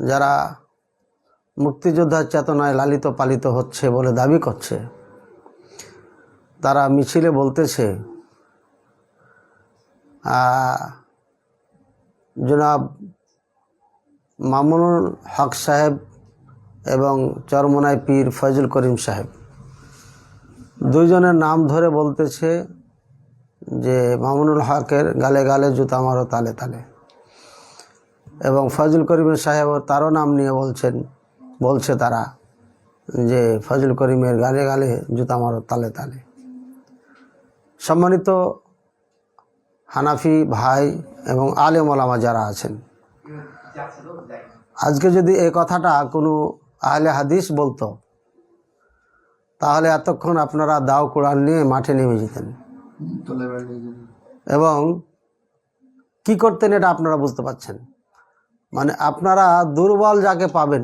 যারা মুক্তিযোদ্ধার চেতনায় লালিত পালিত হচ্ছে বলে দাবি করছে, তারা মিছিলে বলতেছে জনাব মামুনুল হক সাহেব এবং চরমোনাই পীর ফয়জুল করিম সাহেব দুইজনের নাম ধরে বলতেছে যে মামুনুল হকের গালে গালে জুতা মারো তালে তালে, এবং ফয়জুল করিমের সাহেব তারও নাম নিয়ে বলছে তারা যে ফয়জুল করিমের গালে গালে জুতা মারো তালে তালে। সম্মানিত হানাফি ভাই এবং আলেম ওলামা যারা আছেন, আজকে যদি এই কথাটা কোনো আহলে হাদিস বলতো তাহলে এতক্ষণ আপনারা দাও কোরআন নিয়ে মাঠে নেমে যেতেন এবং কি করতেন এটা আপনারা বুঝতে পারছেন। মানে আপনারা দুর্বল যাকে পাবেন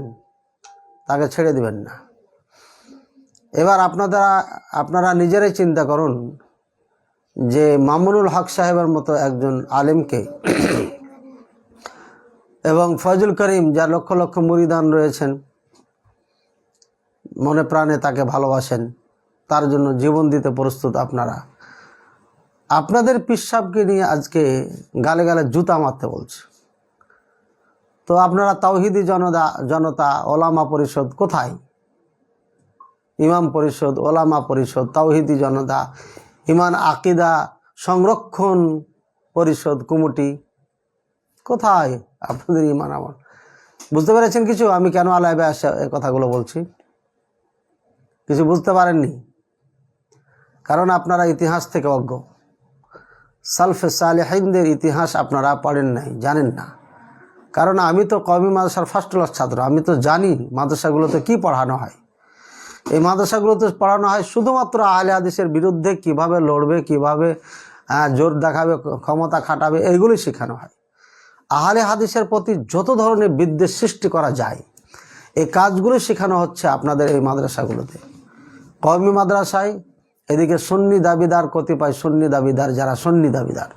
তাকে ছেড়ে দিবেন না। এবার আপনারা নিজেরাই চিন্তা করুন যে মামুনুল হক সাহেবের মতো একজন আলেমকে এবং ফয়জুল করিম যার লক্ষ লক্ষ মুরিদান রয়েছেন, মনে প্রাণে তাকে ভালোবাসেন, তার জন্য জীবন দিতে প্রস্তুত, আপনাদের পীর সাহেবকে নিয়ে আজকে গালে গালে জুতা মারতে বলছে। তো আপনারা তাওহিদি জনতা ওলামা পরিষদ কোথায়? ইমাম পরিষদ, ওলামা পরিষদ, তাওহিদি জনতা, ইমান আকিদা সংরক্ষণ পরিষদ কমিটি কোথায় আপনাদের ইমান আমল? বুঝতে পেরেছেন কিছু? আমি কেন লাইভে আসা এই কথাগুলো বলছি? কিছু বুঝতে পারেননি? কারণ আপনারা ইতিহাস থেকে অজ্ঞ। সালফে সালেহিনদের ইতিহাস আপনারা পড়েন নাই, জানেন না। কারণ আমি তো কওমি মাদ্রাসার ফার্স্ট ক্লাস ছাত্র, আমি তো জানি মাদ্রাসাগুলোতে কি পড়ানো হয়। এই মাদ্রাসাগুলোতে পড়ানো হয় শুধুমাত্র আহলে হাদিসের বিরুদ্ধে কিভাবে লড়বে, কিভাবে জোর দেখাবে, ক্ষমতা খাটাবে, এইগুলি শেখানো হয়। আহলে হাদিসের প্রতি যত ধরনের বিদ্বেষ সৃষ্টি করা যায় এই কাজগুলো শেখানো হচ্ছে আপনাদের এই মাদ্রাসাগুলোতে। কওমি মাদ্রাসায় এদিকে সুন্নি দাবিদার, কতিপয় সুন্নি দাবিদার, যারা সুন্নি দাবিদার,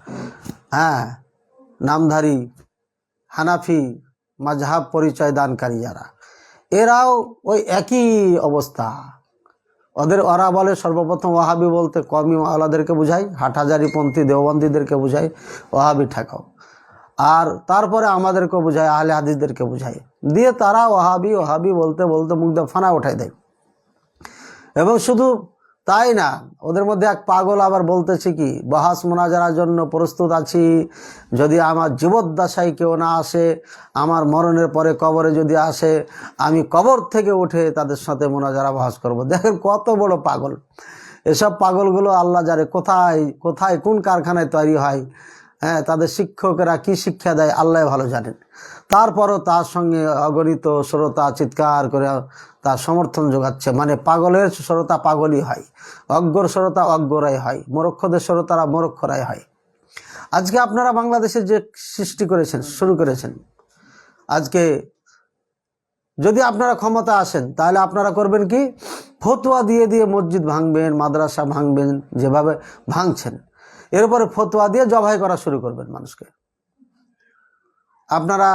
নামধারী হানাফি মাযহাব পরিচয় দানকারী যারা, এরাও ওই একই অবস্থা। ওরা বলে সর্বপ্রথম ওয়াহাবি বলতে কওমি ওয়ালাদেরকে বুঝায়, হাটহাজারিপন্থী দেওবন্দীদেরকে বুঝায় ওয়াহাবি ঠেকাও, আর তারপরে আমাদেরকে বুঝায়, আহলে হাদিসদেরকে বুঝায়, দিয়ে তারা ওয়াহাবি বলতে বলতে মুখ দিয়ে ফানা উঠাই দেয়। এবং শুধু তাই না, ওদের মধ্যে এক পাগল আবার বলতেছে কি, বাহাস মোনাজারার জন্য প্রস্তুত আছি, যদি আমার জীবদ্দশায় কেউ না আসে, আমার মরণের পরে কবরে যদি আসে, আমি কবর থেকে উঠে তাদের সাথে মোনাজারা বাহাস করব। দেখেন কত বড় পাগল। এসব পাগলগুলো আল্লাহ জানে কোথায় কোন কারখানায় তৈরি হয়, তাদের শিক্ষকেরা কি শিক্ষা দেয় আল্লাহ ভালো জানেন। তারপরও তার সঙ্গে অগণিত শ্রোতা চিৎকার করে তার সমর্থন যোগাচ্ছে। মানে পাগলের শ্রোতা পাগলই হয়, অজ্ঞর শ্রোতা অজ্ঞরাই হয়, মূর্খদের শ্রোতারা মূর্খরাই হয়। আজকে আপনারা বাংলাদেশে যে শুরু করেছেন, আজকে যদি আপনারা ক্ষমতা আসেন তাহলে আপনারা করবেন কি, ফতোয়া দিয়ে দিয়ে মসজিদ ভাঙবেন, মাদ্রাসা ভাঙবেন, যেভাবে ভাঙছেন এর উপরে ফতোয়া দিয়ে জবাই করা শুরু করবেন মানুষকে। আপনারা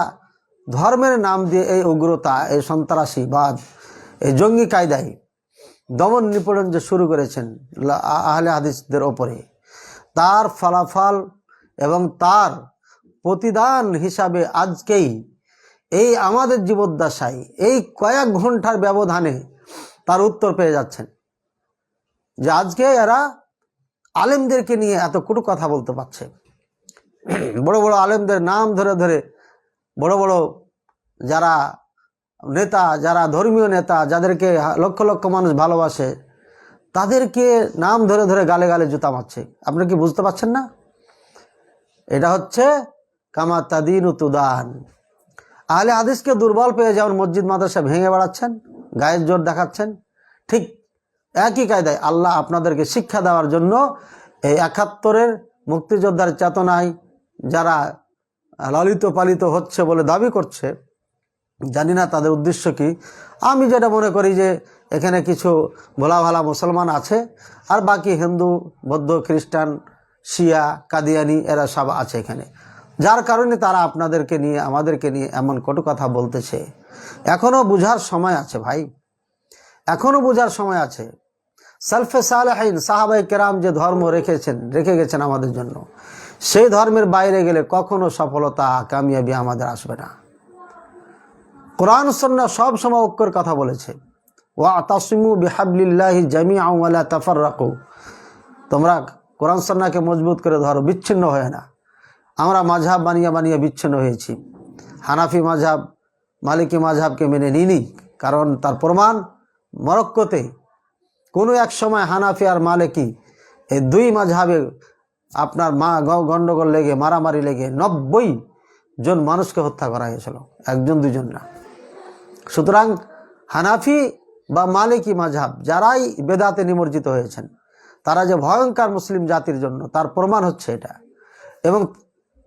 ধর্মের নাম দিয়ে এই উগ্রতা, এই সন্ত্রাসীবাদ, এই জঙ্গি কায়দায় দমন নিপীড়ন যে শুরু করেছেন আহলে হাদিসদের ওপরে, তার ফলাফল এবং তার প্রতিদান হিসাবে আজকেই এই আমাদের জীবদ্দশায় এই কয়েক ঘন্টার ব্যবধানে তার উত্তর পেয়ে যাচ্ছেন যে আজকে এরা আলেমদেরকে নিয়ে এত কটু কথা বলতে পারছে। বড় বড় আলেমদের নাম ধরে ধরে, বড় বড় যারা নেতা, যারা ধর্মীয় নেতা, যাদেরকে লক্ষ লক্ষ মানুষ ভালোবাসে, তাদেরকে নাম ধরে ধরে গালে গালে জুতা মারছে। আপনি কি বুঝতে পারছেন না? এটা হচ্ছে কামা তাদিনু তুদান। আহলে হাদিসকে দুর্বল পেয়ে যেমন মসজিদ মাদ্রাসা ভেঙে বেড়াচ্ছেন, গায়ের জোর দেখাচ্ছেন, ঠিক একই কায়দায় আল্লাহ আপনাদেরকে শিক্ষা দেওয়ার জন্য এই ৭১-এর মুক্তিযোদ্ধার চেতনায় যারা লালিত পালিত হচ্ছে বলে দাবি করছে, জানি না তাদের উদ্দেশ্য কি। আমি যেটা মনে করি যে এখানে কিছু ভোলা ভালা মুসলমান আছে, আর বাকি হিন্দু, বৌদ্ধ, খ্রিস্টান, শিয়া, কাদিয়ানি এরা সব আছে এখানে। যার কারণে তারা আপনাদেরকে নিয়ে আমাদেরকে নিয়ে এমন কটু কথা বলতেছে। এখনো বুঝার সময় আছে ভাই, এখনো বুঝার সময় আছে। সালফে সালেহিন সাহাবায়ে কেরাম যে ধর্ম রেখে গেছেন আমাদের জন্য, সেই ধর্মের বাইরে গেলে কখনো সফলতা কামিয়াবি আমাদের আসবে না। কোরআন সুন্নাহ সব সময় ঐক্যের কথা বলেছে, ওয়াতাসিমু বিহাবলিল্লাহি জামিআন ওয়া লা তাফাররাকু। তোমরা কোরআন সুন্নাহকে মজবুত করে ধরো, বিচ্ছিন্ন হয় না। আমরা মাযহাব বানিয়ে বিচ্ছিন্ন হয়েছি। হানাফি মাযহাব, মালিকি মাযহাবকে মেনে নিইনি, কারণ তার প্রমাণ মরক্কোতে কোনো এক সময় হানাফি আর মালিকি এই দুই মাযহাবে আপনার গণ্ডগোল লেগে, মারামারি লেগে 90 জন মানুষকে হত্যা করা হয়েছিল, একজন দুজন না। সুতরাং হানাফি বা মালিকি মাযহাব যারাই বেদাতে নিমজ্জিত হয়েছেন, তারা যে ভয়ঙ্কর মুসলিম জাতির জন্য, তার প্রমাণ হচ্ছে এটা। এবং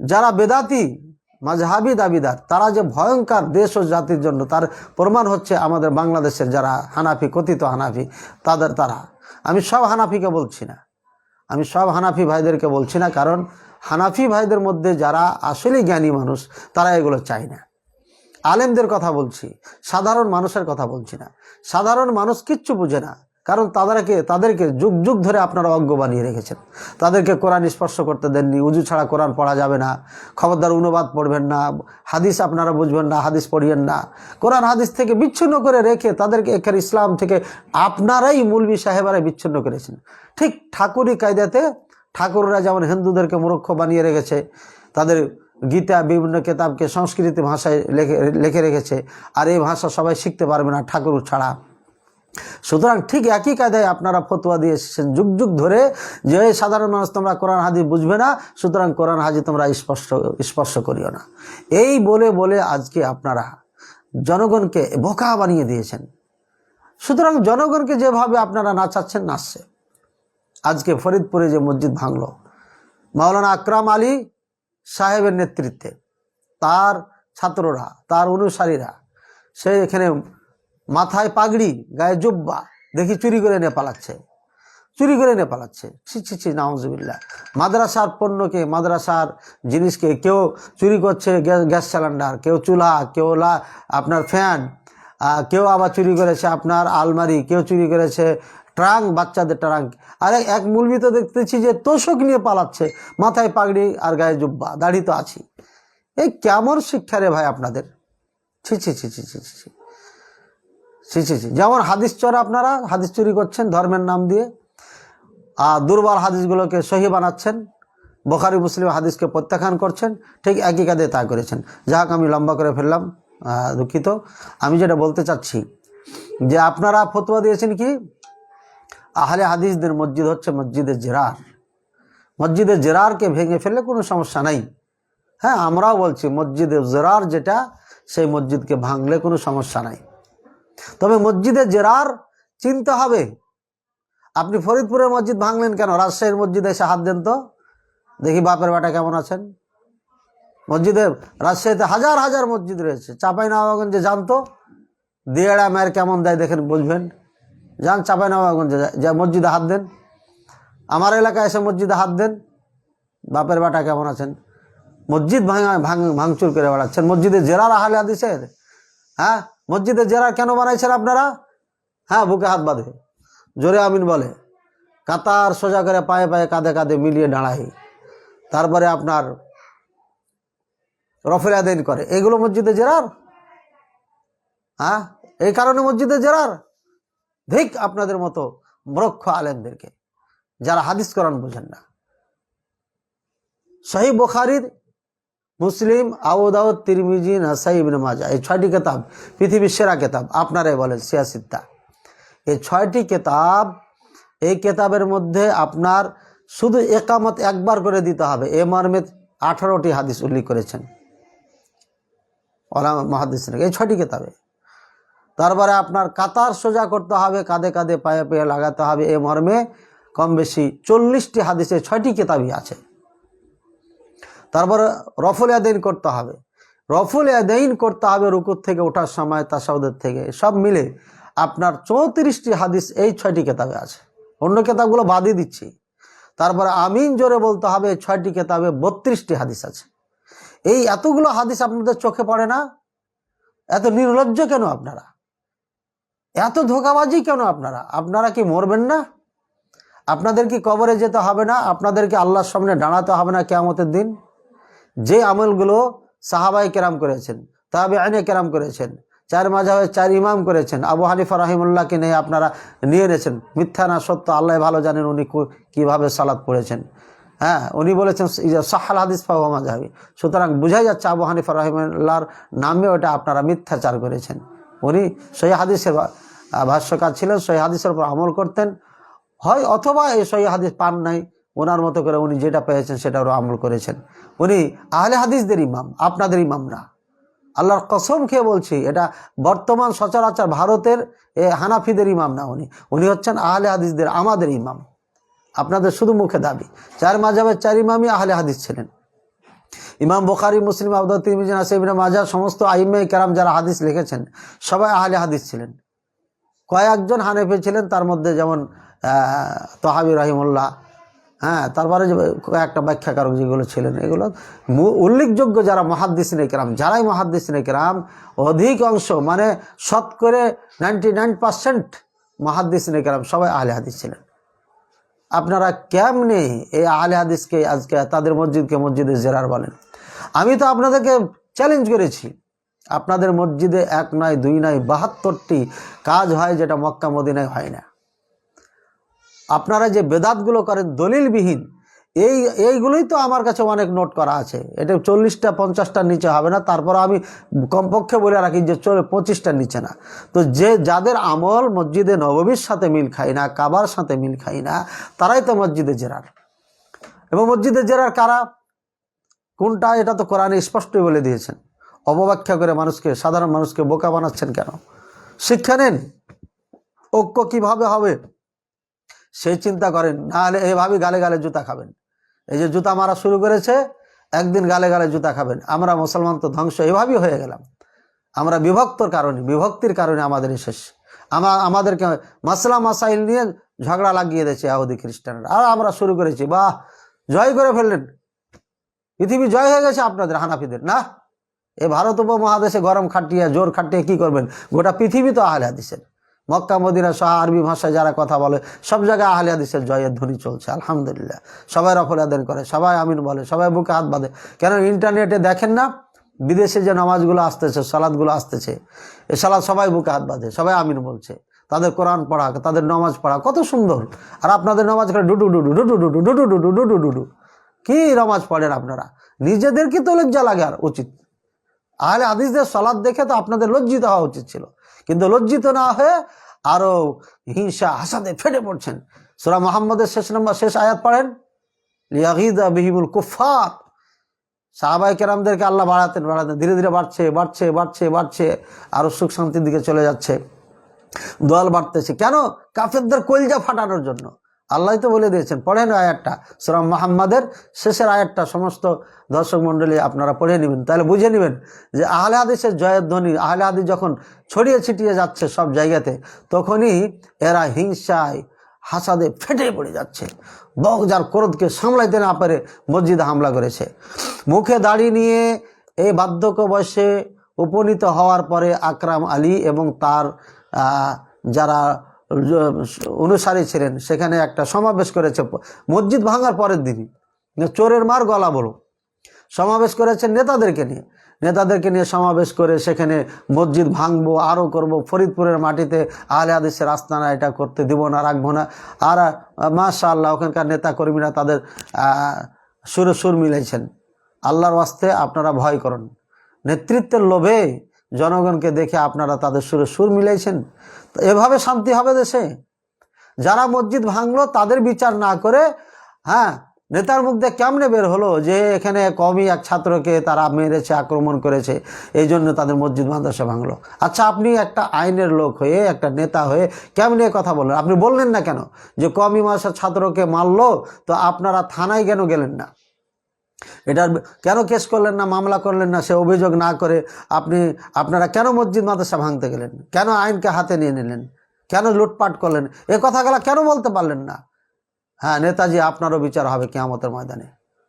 যারা বেদাতি মাযহাবি দাবিদার, তারা যে ভয়ঙ্কর দেশ ও জাতির জন্য, তার প্রমাণ হচ্ছে আমাদের বাংলাদেশের যারা হানাফি, কথিত হানাফি, তারা। আমি সব হানাফিকে বলছি না, আমি সব হানাফি ভাইদেরকে বলছি না, কারণ হানাফি ভাইদের মধ্যে যারা আসলেই জ্ঞানী মানুষ, তারা এগুলো চায় না। আলেমদের কথা বলছি, সাধারণ মানুষের কথা বলছি না। সাধারণ মানুষ কিচ্ছু বুঝে না, কারণ তাদেরকে যুগ যুগ ধরে আপনারা অজ্ঞ বানিয়ে রেখেছেন। তাদেরকে কোরআন স্পর্শ করতে দেননি, উজু ছাড়া কোরআন পড়া যাবে না, খবরদার অনুবাদ পড়বেন না, হাদিস আপনারা বুঝবেন না, হাদিস পড়িয়েন না। কোরআন হাদিস থেকে বিচ্ছিন্ন করে রেখে তাদেরকে এখানে ইসলাম থেকে আপনারাই মৌলভী সাহেবারাই বিচ্ছিন্ন করেছেন। ঠিক ঠাকুরি কায়দাতে ঠাকুররা যেমন হিন্দুদেরকে মূর্খ বানিয়ে রেখেছে, তাদের গীতা বিভিন্ন কিতাবকে সংস্কৃত ভাষায় লিখে রেখেছে, আর এই ভাষা সবাই শিখতে পারবে না ঠাকুর ছাড়া। সুতরাং ঠিক একই কায়দায় আপনারা ফতোয়া দিয়ে এসেছেন যুগ যুগ ধরে, যে সাধারণ মানুষ তোমরা কোরআন হাদিস বুঝবে না, সুতরাং কোরআন হাদিস তোমরা স্পর্শ করিও না। এই বলে বলে আজকে আপনারা জনগণকে বোকা বানিয়ে দিয়েছেন। সুতরাং জনগণকে যেভাবে আপনারা নাচাচ্ছেন, নাচছে। আজকে ফরিদপুরে যে মসজিদ ভাঙলো, মাওলানা আকরাম আলী সাহেবের নেতৃত্বে তার ছাত্ররা, তার অনুসারীরা, সে এখানে মাথায় পাগড়ি, গায়ে জুব্বা দেখি চুরি করে নিয়ে পালাচ্ছে। ছি নাউজুবিল্লাহ। মাদ্রাসার পণ্যকে, মাদ্রাসার জিনিসকে কেউ চুরি করছে, গ্যাস সিলিন্ডার, কেউ চুলা, কেউ আপনার ফ্যান, কেউ আবার চুরি করেছে আপনার আলমারি, কেউ চুরি করেছে ট্রাঙ্ক, বাচ্চাদের ট্রাঙ্ক। আরে এক মৌলবি তো দেখতেছি যে তোষক নিয়ে পালাচ্ছে, মাথায় পাগড়ি আর গায়ে জুব্বা, দাড়ি তো আছি। এই কেমন শিক্ষা রে ভাই আপনাদের! ছি। যেমন হাদিস চোর, আপনারা হাদিস চুরি করছেন ধর্মের নাম দিয়ে, আর দুর্বল হাদিসগুলোকে সহি বানাচ্ছেন, বুখারী মুসলিম হাদিসকে প্রত্যাখ্যান করছেন। ঠিক একই কাজে তা করেছেন। যাক, আমি লম্বা করে ফেললাম, দুঃখিত। আমি যেটা বলতে চাচ্ছি যে আপনারা ফতোয়া দিয়েছেন কি, আহলে হাদিসদের মসজিদ হচ্ছে মসজিদে জেরার। মসজিদে জেরারকে ভেঙে ফেললে কোনো সমস্যা নাই। হ্যাঁ, আমরাও বলছি মসজিদে জেরার যেটা, সেই মসজিদকে ভাঙলে কোনো সমস্যা নাই। তবে মসজিদে জেরার চিনতে হবে। আপনি ফরিদপুরের মসজিদ ভাঙলেন কেন? রাজশাহীর মসজিদে এসে হাত দেন তো দেখি, বাপের বেটা কেমন আছেন। মসজিদে রাজশাহীতে হাজার হাজার মসজিদ রয়েছে। চাঁপাইনবাবগঞ্জে যান তো, দিয়েড়া মায়ের কেমন দেয় দেখেন, বুঝবেন। যান চাঁপাইনবাবগঞ্জে, যা মসজিদে হাত দেন। আমার এলাকায় এসে মসজিদে হাত দেন, বাপের বেটা কেমন আছেন। মসজিদ ভাঙচুর করে বেড়াচ্ছেন। মসজিদে জেরার আহলে হাদিসের, হ্যাঁ, মসজিদে জেরার কেন বানাইছেন আপনারা? হ্যাঁ, বুকে হাত বাঁধে, জোরে আমিন বলে, কাতার সোজা করে পায়ে পায়ে কাঁধে কাঁধে মিলিয়ে দাঁড়াই, তারপরে আপনার রফেল আদায় করে, এগুলো মসজিদে জেরার? হ্যাঁ, এই কারণে মসজিদে জেরার। ঠিক আপনাদের মতো মূর্খ আলেমদেরকে, যারা হাদিস কোরআন বোঝেন না। সহিহ বুখারীর, মুসলিম, আবু দাউদ, তিরমিজি, নাসাই, ইবনে মাজাহ, এই 6টি কিতাব পৃথিবীর সেরা কিতাব। আপনারাই বলেন সিয়াসিত্তা। এই 6টি কিতাব, এই কিতাবের মধ্যে আপনার শুধু একামত একবার করে দিতে হবে, এ মর্মে 18টি হাদিস উল্লেখ করেছেন ওলামা মুহাদ্দিসিন এই 6টি কিতাবে। তারপরে আপনার কাতার সোজা করতে হবে, কাঁধে কাঁধে পায়ে পায়ে লাগাতে হবে, এ মর্মে কম বেশি 40টি হাদিসে 6টি কিতাবই আছে। তারপরে রফুল ইয়াদাইন করতে হবে, রফুল ইয়াদাইন করতে হবে রুকুর থেকে ওঠার সময়, তাশাহুদের থেকে, সব মিলে আপনার 34টি হাদিস এই 6টি কিতাবে আছে। অন্য কিতাবগুলো বাদই দিচ্ছি। তারপরে আমিন জোরে বলতে হবে, এই 6টি কিতাবে 32টি হাদিস আছে। এই এতগুলো হাদিস আপনাদের চোখে পড়ে না? এত নির্লজ্জ কেন আপনারা? এত ধোঁকাবাজি কেন আপনারা? আপনারা কি মরবেন না? আপনাদের কি কবরে যেতে হবে না? আপনাদেরকে আল্লাহর সামনে দাঁড়াতে হবে না কিয়ামতের দিন? যে আমলগুলো সাহাবায়ে কেরাম করেছেন, তাবেঈনে কেরাম করেছেন, চার মাযহাবের চার ইমাম করেছেন, আবু হানিফা রাহিমাহুল্লাহকে নিয়ে আপনারা নিয়ে এনেছেন, মিথ্যা না সত্য আল্লাহ ভালো জানেন উনি কিভাবে সালাত পড়েছেন। হ্যাঁ, উনি বলেছেন সাহাল হাদিস ফাহুয়া মাযহাবি। সুতরাং বোঝাই যাচ্ছে আবু হানিফা রাহিমাহুল্লাহর নামে ওটা আপনারা মিথ্যাচার করেছেন। উনি সহি হাদিসের ভাষ্যকার ছিলেন, সহি হাদিসের উপর আমল করতেন, হয় অথবা এই সহি হাদিস পান নাই, ওনার মতো করে উনি যেটা পেয়েছেন সেটারও আমল করেছেন। উনি আহলে হাদিসদের ইমাম, আপনাদের ইমাম না। আল্লাহর কসম খেয়ে বলছি, এটা বর্তমান সচরাচর ভারতের হানাফিদের ইমাম না। উনি হচ্ছেন আহলে হাদিসদের, আমাদের ইমাম। আপনাদের শুধু মুখে দাবি। চার মাযহাবের চার ইমামই আহলে হাদিস ছিলেন। ইমাম বুখারী, মুসলিম, আবু দাউদ, তিরমিজি, নাসাঈ, ইবনে মাজাহ সমস্ত আইম্মায়ে কেরাম যারা হাদিস লিখেছেন সবাই আহলে হাদিস ছিলেন। কয়েকজন হানাফি ছিলেন, তার মধ্যে যেমন তহাবী রাহিমাহুল্লাহ, হ্যাঁ, তারপরে যে কয়েকটা ব্যাখ্যাকারক যেগুলো ছিলেন, এগুলো উল্লেখযোগ্য যারা মুহাদ্দিসিনে কেরাম, যারাই মুহাদ্দিসিনে কেরাম অধিকাংশ মানে শতকরে 99% মুহাদ্দিসিনে কেরাম সবাই আহলে হাদিস ছিলেন। আপনারা কেমনে এই আহলে হাদিসকে আজকে তাদের মসজিদকে মসজিদে জেরার বলেন? আমি তো আপনাদেরকে চ্যালেঞ্জ করেছি, আপনাদের মসজিদে এক নয়, দুই নয়, 72টি কাজ হয় যেটা মক্কা মদিনায় হয় না। আপনারা যে বেদাতগুলো করেন দলিলবিহীন, এইগুলোই তো আমার কাছে অনেক নোট করা আছে। এটা 40টা 50টার নিচে হবে না। তারপর আমি কমপক্ষে বলে রাখি যে 25টার নিচে না। তো যাদের আমল মসজিদে নববীর সাথে মিল খায় না, কাবার সাথে মিল খায় না, তারাই তো মসজিদে জেরার। এবং মসজিদে জেরার কারা, কোনটা, এটা তো কোরআনে স্পষ্টই বলে দিয়েছেন। অপব্যাখ্যা করে মানুষকে, সাধারণ মানুষকে বোকা বানাচ্ছেন কেন? শিক্ষা নেন, ঐক্য কিভাবে হবে সেই চিন্তা করেন, না হলে এভাবে গালে গালে জুতা খাবেন। এই যে জুতা মারা শুরু করেছে, একদিন গালে গালে জুতা খাবেন। আমরা মুসলমান তো ধ্বংস এভাবেই হয়ে গেলাম। আমরা বিভক্তির কারণে আমাদের শেষ। আমাদেরকে মাসলা মাসাইল নিয়ে ঝগড়া লাগিয়ে দিয়েছে ইহুদি খ্রিস্টানরা, আর আমরা শুরু করেছি, বাহ, জয় করে ফেললেন, পৃথিবী জয় হয়ে গেছে আপনাদের হানাফিদের। না, এই ভারত উপমহাদেশে গরম খাটিয়ে জোর খাটিয়ে কি করবেন? গোটা পৃথিবী তো আহলে হাদিসের। মক্কা মদিনা সহ আরবি ভাষায় যারা কথা বলে সব জায়গায় আহলে হাদিসের জয়ের ধ্বনি চলছে, আলহামদুলিল্লাহ। সবাই রফল আদান করে, সবাই আমিন বলে, সবাই বুকে হাত বাঁধে। কেন ইন্টারনেটে দেখেন না বিদেশে যে নামাজগুলো আসতেছে, সালাদগুলো আসতেছে, এই সালাদ সবাই বুকে হাত বাঁধে, সবাই আমিন বলছে। তাদের কোরআন পড়া, তাদের নামাজ পড়া কত সুন্দর। আর আপনাদের নামাজ করে ডুডু ডুডু ডুডু ডুডু ডুডু ডুডু ডুডু ডুডু। কি নামাজ পড়েন আপনারা? নিজেদেরকে তো লজ্জা লাগে আর উচিত। আহলে হাদিসদের সালাত দেখে তো আপনাদের লজ্জিত হওয়া উচিত ছিল, কিন্তু লজ্জিত না হয়ে আরো হিংসা হাসাদে ফেটে পড়ছেন। সূরা মুহাম্মদের শেষ আয়াত পড়েন, লিয়াগিযা বিহিমুল কুফফার। সাহাবায়ে কেরামদেরকে আল্লাহ বাড়াতেন, ধীরে ধীরে বাড়ছে, আরো সুখ শান্তির দিকে চলে যাচ্ছে, দল বাড়তেছে। কেন? কাফেরদের কলিজা ফাটানোর জন্য। আল্লাহ তো বলে দিয়েছেন, পড়েন আয়াতটা, সূরা মুহাম্মাদের শেষের আয়াতটা। সমস্ত দর্শক মণ্ডলী আপনারা পড়ে নেবেন, তাহলে বুঝে নেবেন যে আহলে হাদিসের জয়ের ধ্বনি, আহলে হাদিস যখন ছড়িয়ে ছিটিয়ে যাচ্ছে সব জায়গাতে, তখনই এরা হিংসায় হাসাদে ফেটে পড়ে যাচ্ছে। বগজার ক্রোধকে সামলাইতে না পারে মসজিদে হামলা করেছে। মুখে দাড়ি নিয়ে এই বার্ধক্য বয়সে উপনীত হওয়ার পরে আকরাম আলী এবং তার যারা অনুসারী ছিলেন সেখানে একটা সমাবেশ করেছে মসজিদ ভাঙার পরের দিনই, চোরের মার গলা বলো। সমাবেশ করেছেন নেতাদেরকে নিয়ে সমাবেশ করে সেখানে মসজিদ ভাঙবো, আরও করব, ফরিদপুরের মাটিতে আহলে হাদিসের আস্তানা, এটা করতে দিব না, রাখবো না। আর মাশাআল্লাহ ওখানকার নেতা কর্মীরা তাদের সুরে সুর মিলাইছেন। আল্লাহর ওয়াস্তে আপনারা ভয় করুন। নেতৃত্বের লোভে জনগণকে দেখে আপনারা তাদের সুরে সুর মিলাইছেন। তো এভাবে শান্তি হবে দেশে? যারা মসজিদ ভাঙলো তাদের বিচার না করে, হ্যাঁ, নেতার মুখ দিয়ে কেমনে বের হলো যে এখানে কমই এক ছাত্রকে তারা মেরেছে, আক্রমণ করেছে, এই জন্য তাদের মসজিদ মাদ্রাসা ভাঙলো। আচ্ছা, আপনি একটা আইনের লোক হয়ে, একটা নেতা হয়ে কেমনে কথা বললেন? আপনি বললেন না কেন যে কমই মাদ্রাসার ছাত্রকে মারলো, তো আপনারা থানায় কেন গেলেন না? এটার কেন কেস করলেন না, মামলা করলেন না? সে অভিযোগ না করে আপনারা কেন মসজিদ মাদ্রাসা ভাঙতে গেলেন? কেন আইনকে হাতে নিয়ে নিলেন? কেন লুটপাট করলেন? এ কথাগুলো কেন বলতে পারলেন না? হ্যাঁ, নেতাজি, আপনারও বিচার হবে কিয়ামতের ময়দানে।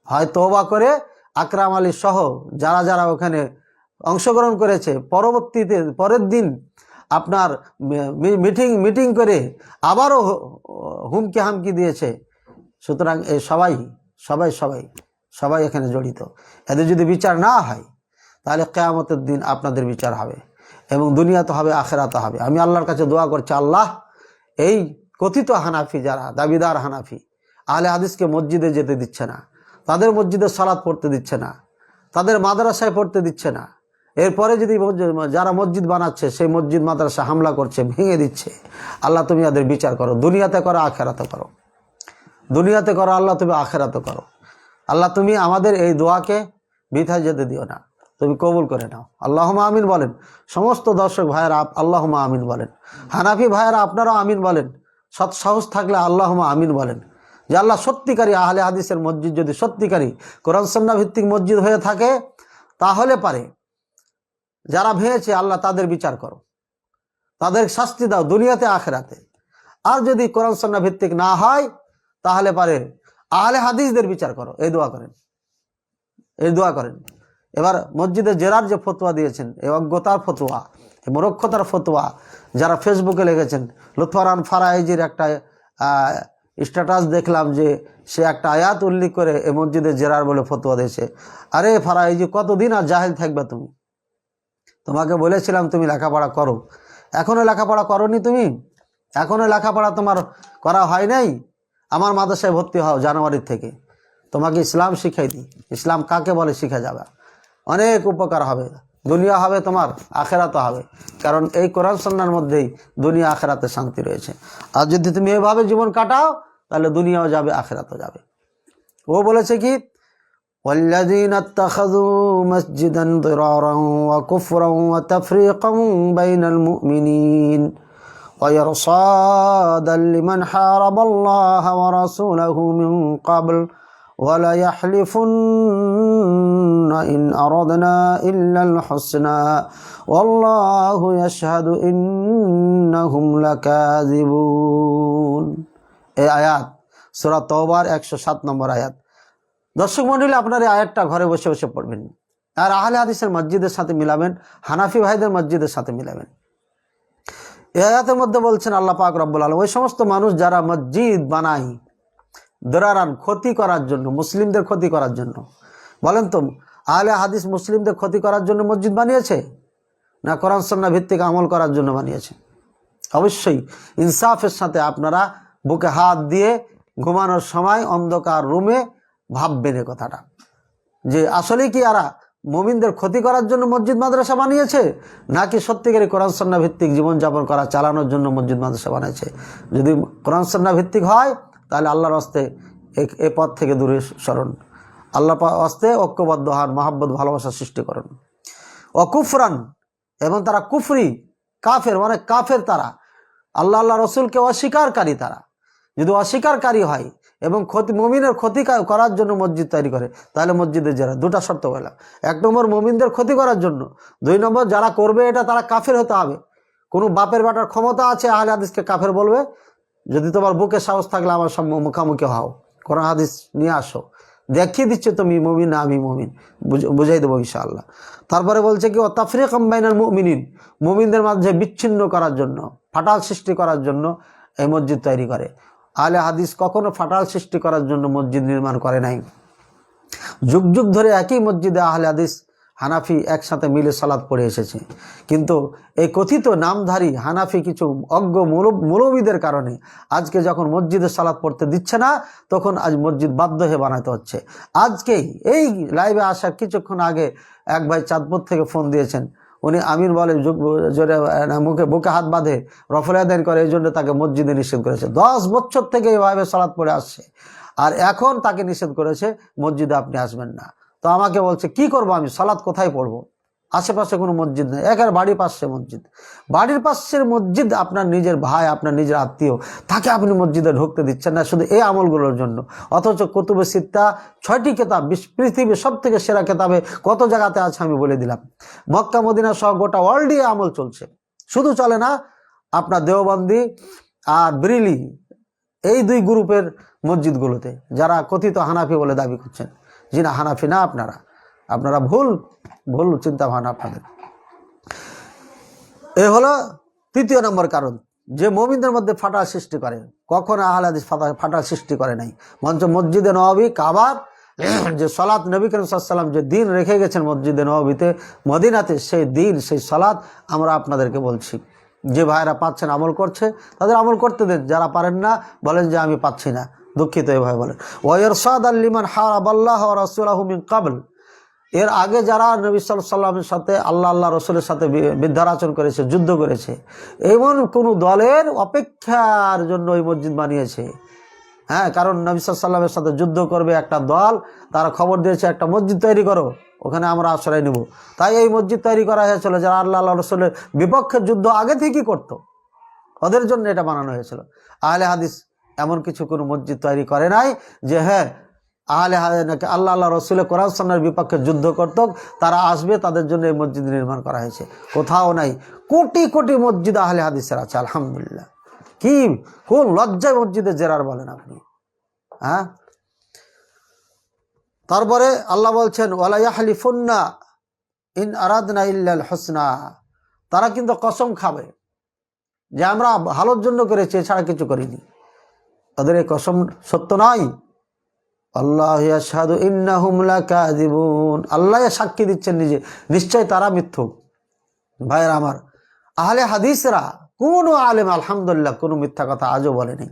হয় তওবা করে আকরাম আলী সহ যারা যারা ওখানে অংশগ্রহণ করেছে, পরের দিন আপনার মিটিং করে আবারও হুমকি হামকি দিয়েছে। সুতরাং এই সবাই এখানে জড়িত। এদের যদি বিচার না হয় তাহলে কিয়ামতের দিন আপনাদের বিচার হবে, এবং দুনিয়াতে হবে, আখিরাতে হবে। আমি আল্লাহর কাছে দোয়া করছি, আল্লাহ এই কথিত হানাফি যারা দাবিদার হানাফি, আহলে হাদিসকে মসজিদে যেতে দিচ্ছে না, তাদের মসজিদে সালাত পড়তে দিচ্ছে না, তাদের মাদ্রাসায় পড়তে দিচ্ছে না, এরপরে যদি যারা মসজিদ বানাচ্ছে সেই মসজিদ মাদ্রাসা হামলা করছে, ভেঙে দিচ্ছে, আল্লাহ তুমি এদের বিচার করো। দুনিয়াতে করো, আখিরাতে করো। দুনিয়াতে করো আল্লাহ, তুমি আখিরাতে করো। আল্লাহ তুমি আমাদের এই দোয়াকে বৃথা যেতে দিও না, তুমি কবুল করে নাও। আল্লাহুম্মা আমিন বলেন। সমস্ত দর্শক ভাইয়েরা আল্লাহুম্মা আমিন বলেন। হানাফি ভাইয়েরা আপনারাও আমিন বলেন। সৎ সাহস থাকলে আল্লাহুম্মা আমিন বলেন, যে আল্লাহ সত্যিকারী আহলে হাদিসের মসজিদ যদি সত্যিকারী কোরআন সুন্নাহ ভিত্তিক মসজিদ হয়ে থাকে, তাহলে পারে যারা ভেঙেছে আল্লাহ তাদের বিচার করো, তাদের শাস্তি দাও দুনিয়াতে আখিরাতে। আর যদি কোরআন সুন্নাহ ভিত্তিক না হয় তাহলে পারে আহলে হাদিসদের বিচার করো। এই দোয়া করেন। এবার মসজিদে জেরার যে ফতোয়া দিয়েছেন, এই অজ্ঞতার ফতোয়া, এই মূর্খতার ফতোয়া যারা ফেসবুকে লিখেছেন, লুৎফারান ফারাইজির একটা স্ট্যাটাস দেখলাম যে সে একটা আয়াত উল্লেখ করে এই মসজিদে জেরার বলে ফতোয়া দিয়েছে। আরে ফারাইজি, কতদিন আর জাহেল থাকবে তুমি? তোমাকে বলেছিলাম তুমি লেখাপড়া করো, এখনো লেখাপড়া করোনি তুমি? এখনো লেখাপড়া তোমার করা হয় নাই? আমার মাদ্রাসায় ভর্তি হও জানুয়ারির থেকে, তোমাকে ইসলাম শিখাই দিই। ইসলাম কাকে বলে শিখা যাবে, অনেক উপকার হবে, দুনিয়া হবে তোমার, আখেরাতে হবে। কারণ এই কোরআন সুন্নাহর মধ্যেই দুনিয়া আখেরাতে শান্তি রয়েছে। আর যদি তুমি এভাবে জীবন কাটাও তাহলে দুনিয়াও যাবে, আখেরাতেও যাবে। ও বলেছে কি, والذين اتخذوا مسجدا ضرارا وكفرا وتفريقا بين المؤمنين وإرصادا لمن حارب الله ورسوله من قبل ولا يحلفن إن أردنا إلا الحسنى والله يشهد إنهم لكاذبون। এই আয়াত সূরা তাওবার 107 নম্বর আয়াত। দর্শক মণ্ডলী, আপনার এই আয়াতটা ঘরে বসে বসে পড়বেন, আর আহলে হাদিসের মসজিদের সাথে মিলাবেন, হানাফি ভাইদের মসজিদের সাথে মিলাবেন। এই আয়াতের মধ্যে বলছেন আল্লাহ পাক রব্বুল আলামিন, ওই সমস্ত মানুষ যারা মসজিদ বানায় দরারান, ক্ষতি করার জন্য, মুসলিমদের ক্ষতি করার জন্য। বলেন তো, আহলে হাদিস মুসলিমদের ক্ষতি করার জন্য মসজিদ বানিয়েছে, না কোরআন সুন্নাহ ভিত্তিক আমল করার জন্য বানিয়েছে? অবশ্যই ইনসাফের সাথে আপনারা বুকে হাত দিয়ে ঘুমানোর সময় অন্ধকার রুমে ভাববেন এ কথাটা, যে আসলে কি এরা মুমিনদের ক্ষতি করার জন্য মসজিদ মাদ্রাসা বানিয়েছে, নাকি সত্যিকারী কোরআন সুন্নাহ ভিত্তিক জীবনযাপন করা, চালানোর জন্য মসজিদ মাদ্রাসা বানিয়েছে? যদি কোরআন সুন্নাহ ভিত্তিক হয় তাহলে আল্লাহর হস্তে এ পথ থেকে দূরে সরণ, আল্লাহর হস্তে ঐক্যবদ্ধ হন, মহাব্বত ভালোবাসা সৃষ্টি করুন। অকুফরান, এবং তারা কুফরি, কাফের, মানে কাফের তারা, আল্লাহ রসুলকে অস্বীকারী তারা। যদি অস্বীকারী হয় এবং মুমিনের ক্ষতি করার জন্য মসজিদ তৈরি করে, তাহলে মসজিদের যারা দুটা শর্ত বললাম, 1 নম্বর মুমিনদের ক্ষতি করার জন্য, 2 নম্বর যারা করবে এটা তারা কাফের হতে হবে। কোনো বাপের বেটার ক্ষমতা আছে আহলে হাদিসকে কাফের বলবে? যদি তোমার বুকে সাহস থাকলে আমার সব মুখামুখি হও, কোরআন হাদিস নিয়ে আসো, দেখিয়ে দিচ্ছে তুমি মুমিন না আমি মুমিন, বুঝাই দেবো ইনশাআল্লাহ। তারপরে বলছে কি, তাফরিকাম বাইনাল মুমিনিন, মুমিনদের মাঝে বিচ্ছিন্ন করার জন্য, ফাটাল সৃষ্টি করার জন্য এই মসজিদ তৈরি করে। আহলে হাদিস কখনো ফাটাল সৃষ্টি করার জন্য মসজিদ নির্মাণ করে নাই। যুগ যুগ ধরে একই মসজিদে আহলে হাদিস হানাফি একসাথে মিলে সালাত পড়ে এসেছে। কিন্তু এই কথিত নামধারী হানাফি কিছু অজ্ঞ মৌলবীদের কারণে আজকে যখন মসজিদে সালাত পড়তে দিচ্ছে না, তখন আজ মসজিদ বাধ্য হয়ে বানাতে হচ্ছে। আজকেই এই লাইভে আসার কিছুক্ষণ আগে এক ভাই চাঁদপুর থেকে ফোন দিয়েছেন, উনি আমিন বলে জোরে বুকে হাত বাঁধে রফল আদায় করে, এই জন্য তাকে মসজিদে নিষেধ করেছে। 10 বছর থেকে এইভাবে সালাত পড়ে আসছে, আর এখন তাকে নিষেধ করেছে মসজিদে আপনি আসবেন না। তো আমাকে বলছে কি করব আমি, সালাত কোথায় পড়বো? আশেপাশে কোনো মসজিদ নেই, একের বাড়ির পাশে মসজিদ, বাড়ির পাশের মসজিদ, আপনার নিজের ভাই, আপনার নিজের আত্মীয়, তাকে আপনি মসজিদে ঢুকতে দিচ্ছেন না শুধু এই আমলগুলোর জন্য। অথচ কুতুবে সিত্তা 6টি কেতাব, পৃথিবীর সব থেকে সেরা কেতাবে কত জায়গাতে আছে আমি বলে দিলাম। মক্কা মদিনা সহ গোটা ওয়ার্ল্ডে আমল চলছে। শুধু চলে না আপনার দেওবন্দি আর ব্রিলি, এই 2 গ্রুপের মসজিদগুলোতে, যারা কথিত হানাফি বলে দাবি করছেন। জি না, হানাফি না আপনারা। আপনারা ভুল ভুল চিন্তা ভাবনা আপনাদের। এ হলো তৃতীয় নম্বর কারণ যে মুমিনদের মধ্যে ফাটা সৃষ্টি করে। কখনো আহলে হাদিস ফাটা সৃষ্টি করে নাই। মঞ্চ মসজিদে নববী কাবার যে সালাত নবী করিম সাল্লাল্লাহু আলাইহি ওয়াসাল্লাম যে দিন রেখে গেছেন মসজিদে নববীতে মদিনাতে, সেই দিন সেই সালাত আমরা আপনাদেরকে বলছি। যে ভাইরা পাচ্ছেন আমল করছে তাদের আমল করতে দেন, যারা পারেন না বলেন যে আমি পাচ্ছি না, দুঃখিত এভাবে বলেন। ওয়াইরশাদ আল্লিমান হারাবাল্লাহ ওয়া রাসূলুহু মিন ক্বাবল, এর আগে যারা নবী সাল্লাল্লাহু আলাইহি ওয়াসাল্লামের সাথে আল্লাহ রসুলের সাথে বিদ্যারাচরণ করেছে, যুদ্ধ করেছে, এমন কোনো দলের অপেক্ষার জন্য ওই মসজিদ বানিয়েছে। হ্যাঁ, কারণ নবী সাল্লাল্লাহু আলাইহি ওয়াসাল্লামের সাথে যুদ্ধ করবে একটা দল, তারা খবর দিয়েছে একটা মসজিদ তৈরি করো, ওখানে আমরা আশ্রয় নেব। তাই এই মসজিদ তৈরি করা হয়েছিল যারা আল্লাহ রসুলের বিপক্ষে যুদ্ধ আগে থেকেই করতো, ওদের জন্য এটা বানানো হয়েছিল। আহলে হাদিস এমন কিছু কোনো মসজিদ তৈরি করে নাই যে হ্যাঁ নাকি আল্লাহ রসুলের কোরআন সুন্নাহর বিপক্ষে যুদ্ধ করত, তারা আসবে, তাদের জন্য এই মসজিদ নির্মাণ করা হয়েছে। কোথাও নাই। কোটি কোটি মসজিদ আহলে হাদিসের আছে আলহামদুলিল্লাহ। কি কোন লজ্জায় মসজিদে জেরার বলেন আপনি? হ্যাঁ, তারপরে আল্লাহ বলছেন ওয়ালা ইয়াহলিফুন্না ইন আরাদনা ইল্লাল হুসনা, তারা কিন্তু কসম খাবে যে আমরা ভালোর জন্য করেছি, এছাড়া কিছু করিনি। তাদের এই কসম সত্য নয়। আল্লাহ ইয়াশহাদু ইন্নাহুম লাকাযিবুন, আল্লাহ সাক্ষী দিচ্ছেন নিজে, নিশ্চয় তারা মিথ্যুক। ভাইয়েরা আমার, আহলে হাদিসরা কোনো আলেম আলহামদুলিল্লাহ কোনো মিথ্যা কথা আজও বলেনি।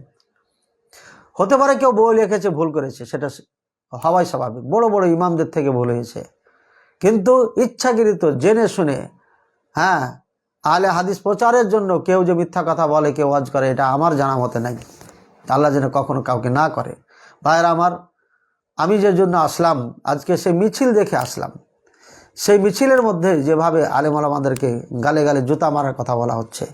হতে পারে কেউ বই লিখেছে, ভুল করেছে, সেটা হওয়াই স্বাভাবিক। বড় বড় ইমামদের থেকে ভুল হয়েছে, কিন্তু ইচ্ছাকৃত জেনে শুনে হ্যাঁ আহলে হাদিস প্রচারের জন্য কেউ যে মিথ্যা কথা বলে, কেউ ওয়াজ করে, এটা আমার জানা মতে নাই। আল্লাহ যেন কখনো কাউকে না করে। ভাইয়েরা আমার, আমি যে জন্য আসলাম আজকে, সেই মিছিল দেখে আসলাম। সেই মিছিলের মধ্যে যেভাবে আলেম ওলামাদেরকে গালে গালে জুতা মারার কথা বলা হচ্ছে,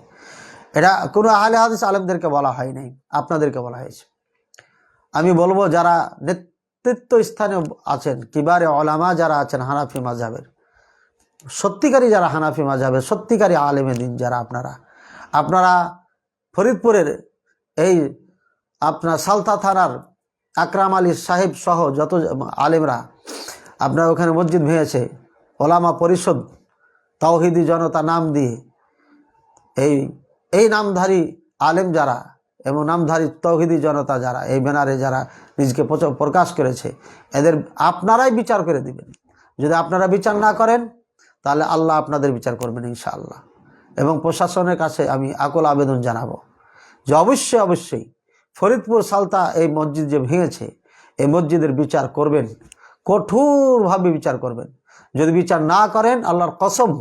এটা কোনো আহলে হাদিস আলেমদেরকে বলা হয় নাই, আপনাদেরকে বলা হয়েছে। আমি বলবো যারা নেতৃত্ব স্থানে আছেন, কিবারে ওলামা যারা আছেন হানাফি মাযহাবের, সত্যিকারী যারা হানাফি মাযহাবের সত্যিকারী আলেমে দিন যারা, আপনারা ফরিদপুরের এই আপনার সালতা থানার আকরাম আলী সাহেব সহ যত আলেমরা আপনার ওখানে মসজিদ ভেঙেছে, ওলামা পরিষদ তাওহিদি জনতা নাম দিয়ে এই নামধারী আলেম যারা এবং নামধারী তাওহিদি জনতা যারা এই ব্যানারে যারা নিজকে প্রকাশ করেছে, এদের আপনারাই বিচার করে দিবেন। যদি আপনারা বিচার না করেন তাহলে আল্লাহ আপনাদের বিচার করবেন ইনশাআল্লাহ। এবং প্রশাসনের কাছে আমি আকুল আবেদন জানাবো যে অবশ্যই ফরিদপুর সালতা এই মসজিদ যে ভেঙেছে, এই মসজিদের বিচার করবেন, কঠোরভাবে বিচার করবেন। যদি বিচার না করেন আল্লাহর কসম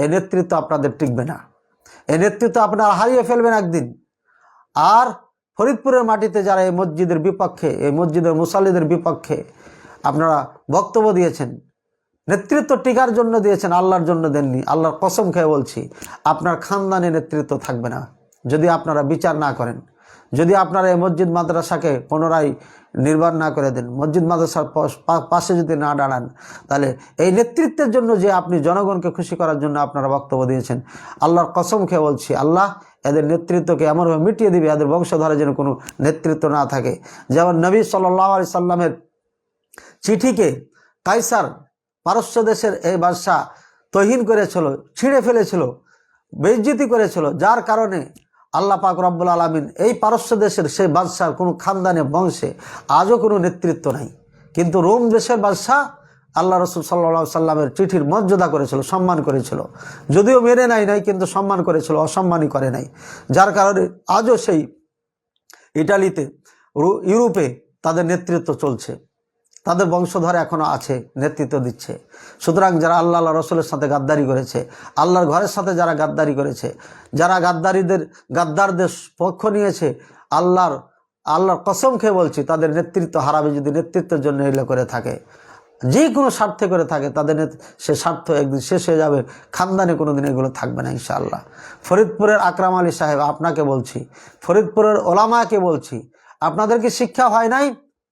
এই নেতৃত্ব আপনাদের টিকবে না, এই নেতৃত্ব আপনারা হারিয়ে ফেলবেন একদিন। আর ফরিদপুরের মাটিতে যারা এই মসজিদের বিপক্ষে, এই মসজিদের মুসাল্লিদের বিপক্ষে আপনারা বক্তব্য দিয়েছেন, নেতৃত্ব টিকার জন্য দিয়েছেন, আল্লাহর জন্য দেননি। আল্লাহর কসম খেয়ে বলছি আপনার খানদানে নেতৃত্ব থাকবে না যদি আপনারা বিচার না করেন। যদি আপনারা এই মসজিদ মাদ্রাসাকে পুনরায় নির্মাণ না করে দেন, মসজিদ মাদ্রাসার পাশে যদি না দাঁড়ান, তাহলে এই নেতৃত্বের জন্য যে আপনি জনগণকে খুশি করার জন্য আপনারা বক্তব্য দিয়েছেন, আল্লাহর কসম খেয়ে বলছি আল্লাহ এদের নেতৃত্বকে এমনভাবে মিটিয়ে দিবে, এদের বংশধরে যেন কোনো নেতৃত্ব না থাকে। যেমন নবী সাল্লাল্লাহু আলাইহি সাল্লামের চিঠিকে কাইসার পারস্য দেশের এই বাদশা তহিন করেছিল, ছিঁড়ে ফেলেছিল, বেইজ্জতি করেছিল, যার কারণে আল্লাহ পাক রব্বুল আলামিন এই পারস্য দেশের সেই বাদশার কোনো খানদানে বংশে আজও কোনো নেতৃত্ব নাই। কিন্তু রোম দেশের বাদশা আল্লাহ রসুল সাল্লাল্লাহু আলাইহি সাল্লামের চিঠির মর্যাদা করেছিল, সম্মান করেছিল, যদিও মেনে নাই কিন্তু সম্মান করেছিল, অসম্মানই করে নাই। যার কারণে আজও সেই ইটালিতে, ইউরোপে তাদের নেতৃত্ব চলছে, তাদের বংশধর এখনও আছে, নেতৃত্ব দিচ্ছে। সুতরাং যারা আল্লাহ রসুলের সাথে গাদ্দারি করেছে, আল্লাহর ঘরের সাথে যারা গাদ্দারি করেছে, যারা গাদ্দারদের পক্ষ নিয়েছে, আল্লাহর কসম খেয়ে বলছি তাদের নেতৃত্ব হারাবে যদি নেতৃত্বের জন্য এগুলো করে থাকে, যে কোনো স্বার্থে করে থাকে, তাদের সে স্বার্থ একদিন শেষ হয়ে যাবে, খানদানে কোনো দিন এগুলো থাকবে না ইনশাআল্লাহ। ফরিদপুরের আকরাম আলী সাহেব আপনাকে বলছি, ফরিদপুরের ওলামাকে বলছি, আপনাদের কি শিক্ষা হয় নাই?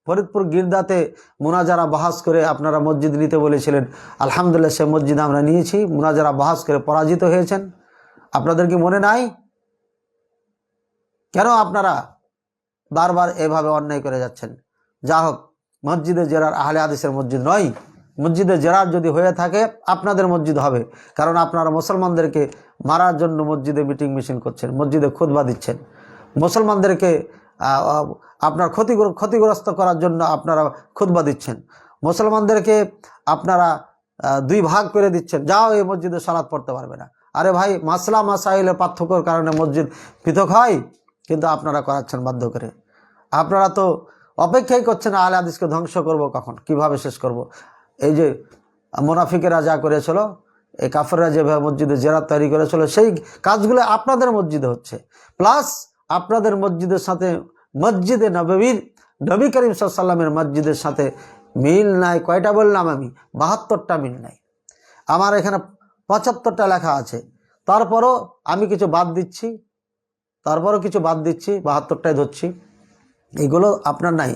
ফরিদপুর গির্দাতে মুনাজারা বাহাস করে আপনারা মসজিদ নিতে বলেছিলেন, আলহামদুলিল্লাহ সে মসজিদ আমরা নিয়েছি, মুনাজারা বাহাস করে পরাজিত হয়েছেন। আপনাদের কি মনে নাই? কেন আপনারা বারবার এভাবে অন্যায় করে যাচ্ছেন? যা হোক, মসজিদে জেরার আহলে হাদিসের মসজিদ নয়, মসজিদে জেরার যদি হয়ে থাকে আপনাদের মসজিদ হবে, কারণ আপনারা মুসলমানদেরকে মারার জন্য মসজিদে মিটিং মিছিল করছেন, মসজিদে খুতবা দিচ্ছেন, মুসলমানদেরকে আপনার ক্ষতিগ্রস্ত করার জন্য আপনারা খুতবা দিচ্ছেন, মুসলমানদেরকে আপনারা দুই ভাগ করে দিচ্ছেন, যাও এই মসজিদে সালাত পড়তে পারবে না। আরে ভাই, মাসলা মাসাইলের পার্থক্যের কারণে মসজিদ পৃথক হয়, কিন্তু আপনারা করাচ্ছেন বাধ্য করে। আপনারা তো অপেক্ষাই করছেন আহলে হাদিসকে ধ্বংস করব কখন, কিভাবে শেষ করব। এই যে মুনাফিকেরা যা করেছিল, এই কাফেররা যেভাবে মসজিদে জেরাত তৈরি করেছিল, সেই কাজগুলো আপনাদের মসজিদে হচ্ছে। প্লাস আপনাদের মসজিদের সাথে মসজিদে নববীর, নবী করিম সাল্লাল্লাহু আলাইহি ওয়াসাল্লামের মসজিদের সাথে মিল নাই। কয়টা বললাম আমি? 72টা মিল নাই। আমার এখানে 75টা লেখা আছে, তারপরও আমি কিছু বাদ দিচ্ছি, 72টাই ধরছি। এগুলো আপনার নাই।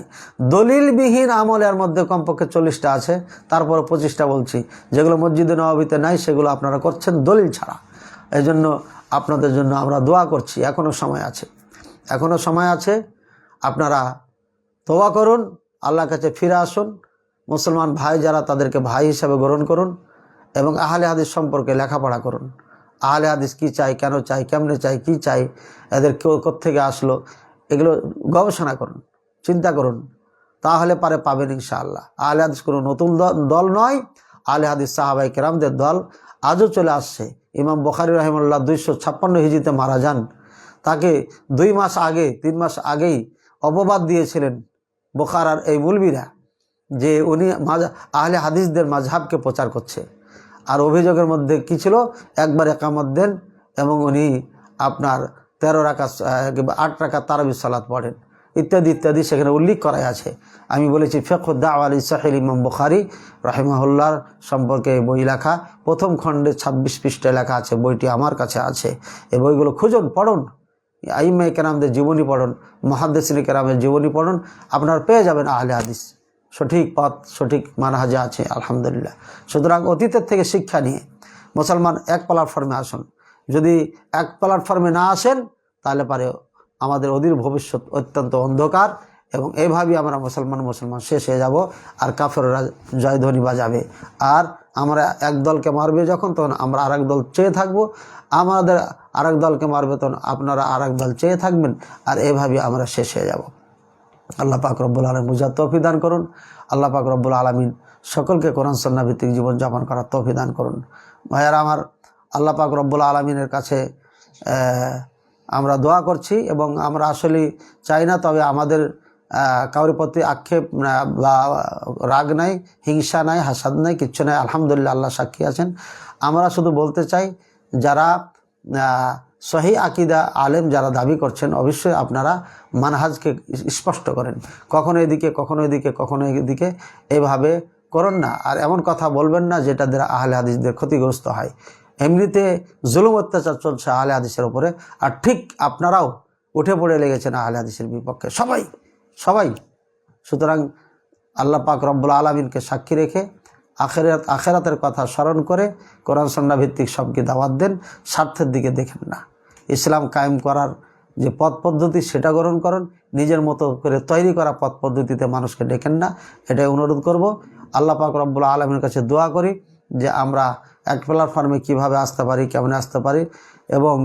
দলিলবিহীন আমলের মধ্যে কমপক্ষে 40টা আছে, তারপরে 25টা বলছি যেগুলো মসজিদে নববীতে নাই, সেগুলো আপনারা করছেন দলিল ছাড়া। এই জন্য আপনাদের জন্য আমরা দোয়া করছি, এখনও সময় আছে, আপনারা তওবা করুন, আল্লাহর কাছে ফিরে আসুন, মুসলমান ভাই যারা তাদেরকে ভাই হিসাবে গ্রহণ করুন, এবং আহলে হাদিস সম্পর্কে লেখাপড়া করুন। আহলে হাদিস কী চাই, কেন চাই, কেমনে চাই, কী চাই, এদের কেউ কোত্থেকে আসলো, এগুলো গবেষণা করুন, চিন্তা করুন, তাহলে পাবেন ইনশাআল্লাহ। আহলে হাদিস কোনো নতুন দল নয়, আহলে হাদিস সাহাবায়ে কেরামদের দল আজও চলে আসছে। ইমাম বুখারী রাহিমাহুল্লাহ 256 হিজরিতে মারা যান, তাকে 2 মাস আগে 3 মাস আগেই অপবাদ দিয়েছিলেন বুখারার এই মৌলবীরা যে উনি আহলে হাদিসদের মাযহাবকে প্রচার করছে। আর অভিযোগের মধ্যে কি ছিল? একবার একামত দেন এবং উনি আপনার 13 রাকাত 8 রাকাত তারাবির সালাত পড়েন, ইত্যাদি ইত্যাদি সেখানে উল্লেখ করা আছে। আমি বলেছি ফিকহুদ দাওয়া আল সাহিহ ইমাম বুখারী রাহিমাহুল্লাহর সম্পর্কে বই লেখা, প্রথম খণ্ডে 26 পৃষ্ঠায় লেখা আছে, বইটি আমার কাছে আছে। এই বইগুলো খুঁজুন, পড়ুন, আইম্মায়ে কেরামদের জীবনী পড়ুন, মুহাদ্দিসিনে কেরামের জীবনী পড়ুন, আপনারা পেয়ে যাবেন আহলে হাদিস সঠিক পথ, সঠিক মানহাজে আছে আলহামদুলিল্লাহ। সুতরাং অতীতের থেকে শিক্ষা নিয়ে মুসলমান এক প্ল্যাটফর্মে আসুন। যদি এক প্ল্যাটফর্মে না আসেন তাহলে পারে আমাদের অদূর ভবিষ্যৎ অত্যন্ত অন্ধকার, এবং এইভাবেই আমরা মুসলমান শেষ হয়ে যাব, আর কাফেররা জয়ধ্বনি বাজাবে। আর আমরা এক দলকে মারবে যখন, তখন আমরা আরেক দল চেয়ে থাকবো, আমাদের আরেক দলকে মারবে তখন আপনারা আরেক দল চেয়ে থাকবেন, আর এভাবেই আমরা শেষ হয়ে যাব। আল্লাহ পাক রব্বুল আলামিন বুঝার তৌফিক দান করুন। আল্লাহ পাক রব্বুল আলামিন সকলকে কোরআন সুন্নাহ ভিত্তিক জীবনযাপন করার তৌফিক দান করুন। ভাইয়ারা আমার, আল্লাহ পাক রব্বুল আলামিনের কাছে আমরা দোয়া করছি, এবং আমরা আসলে চাই না, তবে আমাদের কারোর প্রতি আক্ষেপ বা রাগ নাই, হিংসা নাই, হাসাদ নাই, কিচ্ছু নাই, আলহামদুলিল্লাহ, আল্লাহ সাক্ষী আছেন। আমরা শুধু বলতে চাই, যারা সহি আকিদা আলেম যারা দাবি করছেন, অবশ্যই আপনারা মানহাজকে স্পষ্ট করেন, কখনো এদিকে কখনো এদিকে কখনো এদিকে, এভাবে করুন না। আর এমন কথা বলবেন না যেটা দ্বারা আহলে হাদিসদের ক্ষতিগ্রস্ত হয়। এমনিতে জুলুম অত্যাচার চলছে আহলে হাদিসের উপরে, আর ঠিক আপনারাও উঠে পড়ে লেগেছেন আহলে হাদিসের বিপক্ষে, সবাই। সুতরাং আল্লাহ পাক রব্বুল আলামিনকে সাক্ষী রেখে আখেরাতের কথা স্মরণ করে কোরআন সুন্নাহ ভিত্তিক সবকে দাওয়াত দেন, স্বার্থের দিকে দেখেন না। ইসলাম কায়েম করার যে পথ পদ্ধতি সেটা গ্রহণ করুন, নিজের মতো করে তৈরি করা পথ পদ্ধতিতে মানুষকে ডেকেন না, এটাই অনুরোধ করব। আল্লাহ পাক রব্বুল আলামিনের কাছে দোয়া করি যে আমরা এক প্ল্যাটফর্মে কীভাবে আসতে পারি, কেমন আসতে পারি, এবং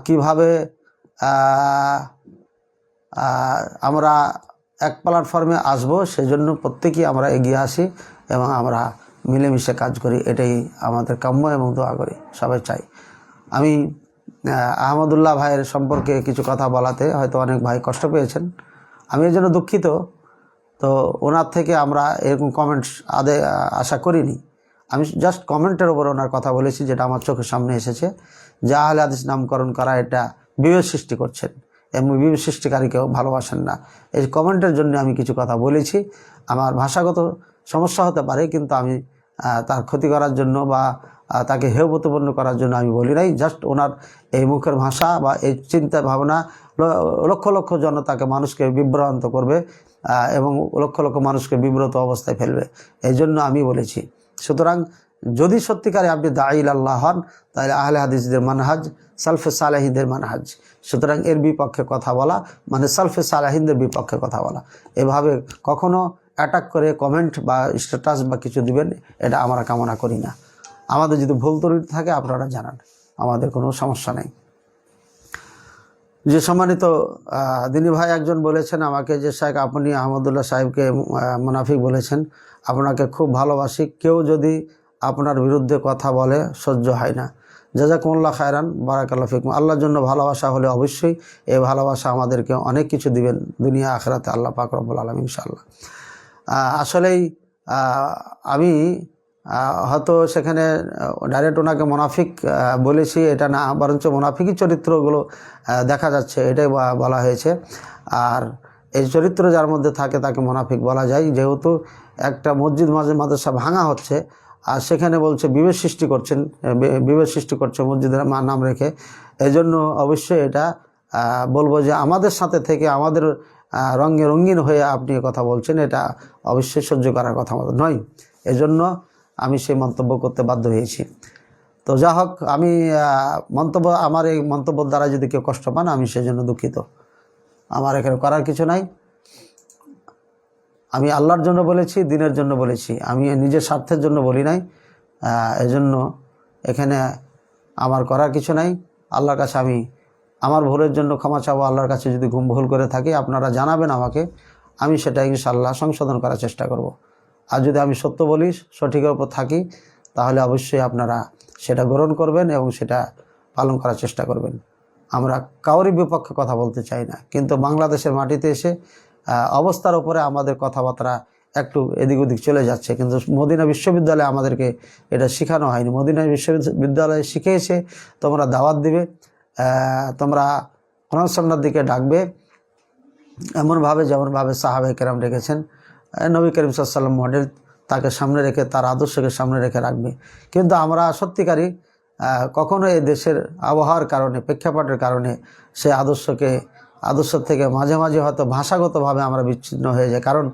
কিভাবে আমরা এক প্ল্যাটফর্মে আসবো, সেজন্য প্রত্যেকেই আমরা এগিয়ে আসি এবং আমরা মিলেমিশে কাজ করি, এটাই আমাদের কাম্য এবং দোয়া করি, সবাই চাই। আমি আহমদুল্লাহ ভাইয়ের সম্পর্কে কিছু কথা বলাতে হয়তো অনেক ভাই কষ্ট পেয়েছেন, আমি এর জন্য দুঃখিত। তো ওনার থেকে আমরা এরকম কমেন্টস আশা করিনি। আমি জাস্ট কমেন্টের ওপর ওনার কথা বলেছি, যেটা আমার চোখের সামনে এসেছে, যে আহলে হাদিস নামকরণ করা এটা বিভেদ সৃষ্টি করছেন এবং বিভেদ সৃষ্টিকারীকেও ভালোবাসেন না। এই কমেন্টের জন্য আমি কিছু কথা বলেছি। আমার ভাষাগত সমস্যা হতে পারে, কিন্তু আমি তার ক্ষতি করার জন্য বা তাকে হেয় প্রতিপন্ন করার জন্য আমি বলি নাই। জাস্ট ওনার এই মুখের ভাষা বা এই চিন্তা ভাবনা লক্ষ লক্ষ জনতাকে, মানুষকে বিভ্রান্ত করবে এবং লক্ষ লক্ষ মানুষকে বিব্রত অবস্থায় ফেলবে, এই জন্য আমি বলেছি। সুতরাং যদি সত্যিকারে আপনি দাঈ আল্লাহ হন, তাহলে আহলে হাদিসদের মানহাজ সালফে সালেহিনদের মানহাজ। সুতরাং এর বিপক্ষে কথা বলা মানে সালফে সালেহিনদের বিপক্ষে কথা বলা। এভাবে কখনো অ্যাটাক করে কমেন্ট বা স্ট্যাটাস বা কিছু দিবেন, এটা আমরা কামনা করি না। আমাদের যদি ভুল ত্রুটি থাকে আপনারা জানান, আমাদের কোনো সমস্যা নেই। যে সম্মানিত দিনী ভাই একজন বলেছেন আমাকে যে শেখ আপনি আহমদুল্লাহ সাহেবকে মুনাফিক বলেছেন, আপনাকে খুব ভালোবাসি, কেউ যদি আপনার বিরুদ্ধে কথা বলে সহ্য হয় না। জাযাকুমুল্লাহ খায়রান, বারাকাল্লাহু ফিকুম। আল্লাহর জন্য ভালোবাসা হলে অবশ্যই এই ভালোবাসা আমাদেরকে অনেক কিছু দিবেন দুনিয়া আখিরাতে আল্লাহ পাক রব্বুল আলামিন ইনশাআল্লাহ। আসলেই আমি হয়তো সেখানে ডাইরেক্ট ওনাকে মুনাফিক বলেছি এটা না, বরঞ্চ মুনাফিকই চরিত্রগুলো দেখা যাচ্ছে, এটাই বলা হয়েছে। আর এই চরিত্র যার মধ্যে থাকে তাকে মুনাফিক বলা যায়। যেহেতু একটা মসজিদ মাদ্রাসা ভাঙা হচ্ছে আর সেখানে বলছে বিভেদ সৃষ্টি করছে মসজিদের নাম রেখে, এই জন্য অবশ্যই এটা বলবো যে আমাদের সাথে থেকে আমাদের রঙে রঙিন হয়ে আপনি কথা বলছেন, এটা অবশ্যই সহ্য করার কথা নয়। এজন্য আমি সেই মন্তব্য করতে বাধ্য হয়েছি। তো যা হোক, আমি আমার এই মন্তব্যের দ্বারা যদি কেউ কষ্ট পান আমি সেজন্য দুঃখিত। আমার এখানে করার কিছু নাই। আমি আল্লাহর জন্য বলেছি, দিনের জন্য বলেছি, আমি নিজের স্বার্থের জন্য বলি নাই। এজন্য এখানে আমার করার কিছু নাই। আল্লাহর কাছে আমি আমার ভুলের জন্য ক্ষমা চাবো। আল্লাহর কাছে যদি ভুল করে থাকি আপনারা জানাবেন আমাকে, আমি সেটা ইনশাআল্লাহ সংশোধন করার চেষ্টা করব। আর যদি আমি সত্য বলি, সঠিকের উপর থাকি, তাহলে অবশ্যই আপনারা সেটা গ্রহণ করবেন এবং সেটা পালন করার চেষ্টা করবেন। আমরা কাউরি বিপক্ষে কথা বলতে চাই না, কিন্তু বাংলাদেশের মাটিতে এসে অবস্থার উপরে আমাদের কথাবার্তা একটু এদিক ওদিক চলে যাচ্ছে। কিন্তু মদিনা বিশ্ববিদ্যালয়ে আমাদেরকে এটা শেখানো হয়নি। মদিনা বিশ্ববিদ্যালয়ে শিখেছে তোমরা দাওয়াত দিবে, তোমরা কোরআন সুন্নাহর দিকে ডাকবে, এমনভাবে যেমনভাবে সাহাবায়ে কেরাম রেখেছেন। নবী করিম সাল্লাল্লাহু আলাইহি ওয়াসাল্লাম মডেল, তাকে সামনে রেখে তার আদর্শকে সামনে রেখে রাখবে। কিন্তু আমরা সত্যিকারই কখনো এই দেশের আবহাওয়ার কারণে, প্রেক্ষাপটের কারণে সে আদর্শ থেকে মাঝে মাঝে হয়তো ভাষাগতভাবে আমরা বিচ্ছিন্ন হয়ে যাই। কারণ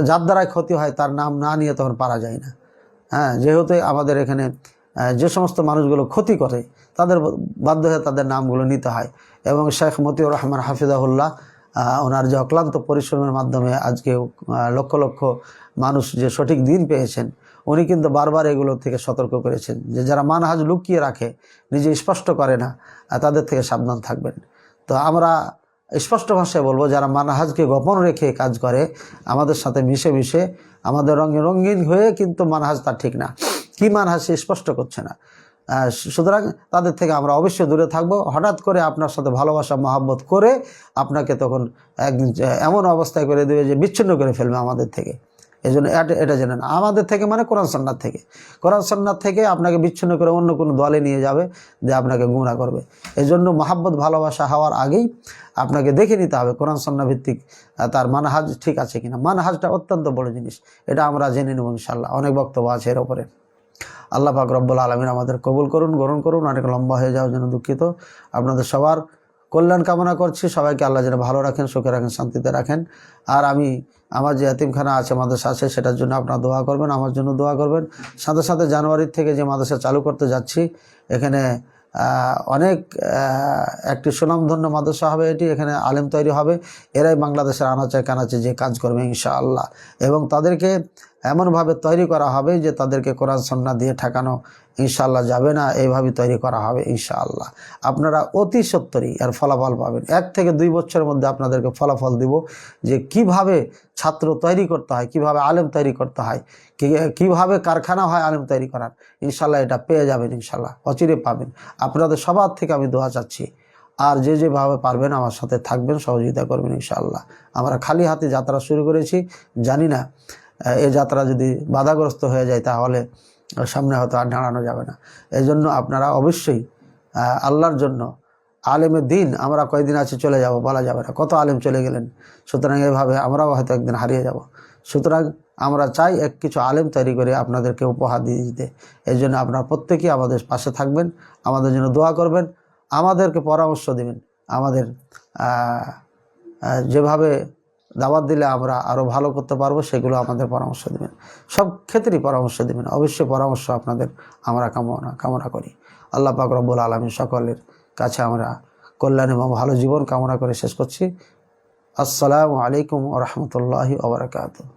যার দ্বারাই ক্ষতি হয় তার নাম না নিয়ে তখন পারা যায় না। যেহেতু আমাদের এখানে যে সমস্ত মানুষগুলো ক্ষতি করে তাদের বাধ্য হয়ে তাদের নামগুলো নিতে হয়। এবং শেখ মতিউর রহমান হাফিজাহুল্লাহ, ওনার যে অক্লান্ত পরিশ্রমের মাধ্যমে আজকে লক্ষ লক্ষ মানুষ যে সঠিক দিন পেয়েছেন, উনি কিন্তু বারবার এগুলো থেকে সতর্ক করেছেন যে যারা মানহাজ লুকিয়ে রাখে, নিজে স্পষ্ট করে না, তাদের থেকে সাবধান থাকবেন। তো আমরা স্পষ্ট ভাষায় বলবো, যারা মানহাজকে গোপন রেখে কাজ করে আমাদের সাথে মিশে আমাদের রঙে রঙিন হয়ে, কিন্তু মানহাজ তার ঠিক না, কি মানহাজ সে স্পষ্ট করছে না। সুতরাং তাদের থেকে আমরা অবশ্যই দূরে থাকব। হঠাৎ করে আপনার সাথে ভালোবাসা মহাব্বত করে আপনাকে তখন একদিন এমন অবস্থায় করে দেবে যে বিচ্ছিন্ন করে ফেলবে আমাদের থেকে। এই জন্য এটা জানেন, আমাদের থেকে মানে কোরআন সুন্নাত থেকে আপনাকে বিচ্ছিন্ন করে অন্য কোনো দলে নিয়ে যাবে, যে আপনাকে গুমরাহ করবে। এই জন্য মহাব্বত ভালোবাসা হওয়ার আগেই আপনাকে দেখে নিতে হবে কোরআন সুন্নাহ ভিত্তিক তার মানহাজ ঠিক আছে কিনা। মানহাজটা অত্যন্ত বড় জিনিস, এটা আমরা জেনে নেব ইনশাআল্লাহ। অনেক বক্তব্য আছে এর উপরে। আল্লাহ পাক রব্বুল আলামিন আমাদের কবুল করুন, গ্রহণ করুন। অনেক লম্বা হয়ে যাওয়ার জন্য দুঃখিত। আপনাদের সবার কল্যাণ কামনা করছি। সবাইকে আল্লাহ যেন ভালো রাখেন, সুখে রাখেন, শান্তিতে রাখেন। আর আমার যে এতিমখানা আছে, মাদ্রাসা আছে, সেটার জন্য আপনারা দোয়া করবেন, আমার জন্য দোয়া করবেন। সাথে সাথে জানুয়ারির থেকে যে মাদ্রাসা চালু করতে যাচ্ছি, এখানে অনেক একটি সুনামধন্য মাদ্রাসা হবে এটি। এখানে আলেম তৈরি হবে, এরাই বাংলাদেশের আনাচে কানাচে যে কাজ করবে ইনশাআল্লাহ। এবং তাদেরকে এমনভাবে তৈরি করা হবে যে তাদেরকে কোরআন সুন্নাহ দিয়ে ঠেকানো ইনশাআল্লাহ যাবে না, এইভাবে তৈরি করা হবে ইনশাআল্লাহ। আপনারা অতি সত্বরই এর ফলাফল পাবেন। 1 থেকে 2 বছরের মধ্যে আপনাদেরকে ফলাফল দিব যে কিভাবে ছাত্র তৈরি করতে হয়, কিভাবে আলেম তৈরি করতে হয়, কিভাবে কারখানা হয় আলেম তৈরি করার। ইনশাআল্লাহ এটা পেয়ে যাবেন, ইনশাআল্লাহ অচিরে পাবেন। আপনাদের সবার থেকে আমি দোয়া চাচ্ছি। আর যেভাবে পারবেন আমার সাথে থাকবেন, সহযোগিতা করবেন ইনশাআল্লাহ। আমরা খালি হাতে যাত্রা শুরু করেছি, জানি না এই যাত্রা যদি বাধাগ্রস্ত হয়ে যায় তাহলে সামনে হয়তো আর দাঁড়ানো যাবে না। এই জন্য আপনারা অবশ্যই আল্লাহর জন্য আলেমের দিন, আমরা কয়দিন আছে চলে যাব বলা যাবে না, কত আলেম চলে গেলেন। সুতরাং এভাবে আমরাও হয়তো একদিন হারিয়ে যাব। সুতরাং আমরা চাই কিছু আলেম তৈরি করে আপনাদেরকে উপহার দিয়ে দিতে। এই জন্য আপনারা প্রত্যেকেই আমাদের পাশে থাকবেন, আমাদের জন্য দোয়া করবেন, আমাদেরকে পরামর্শ দেবেন। আমাদের যেভাবে দাওয়াত দিলে আমরা আরও ভালো করতে পারবো সেগুলো আমাদের পরামর্শ দেবেন, সব ক্ষেত্রেই পরামর্শ দেবেন। অবশ্যই পরামর্শ আপনাদের আমরা কামনা করি। আল্লাহ পাক রব্বুল আলামিন সকলের কাছে আমরা কল্যাণ এবং ভালো জীবন কামনা করে শেষ করছি। আসসালামু আলাইকুম ওয়া রাহমাতুল্লাহি ওয়া বারাকাতুহু।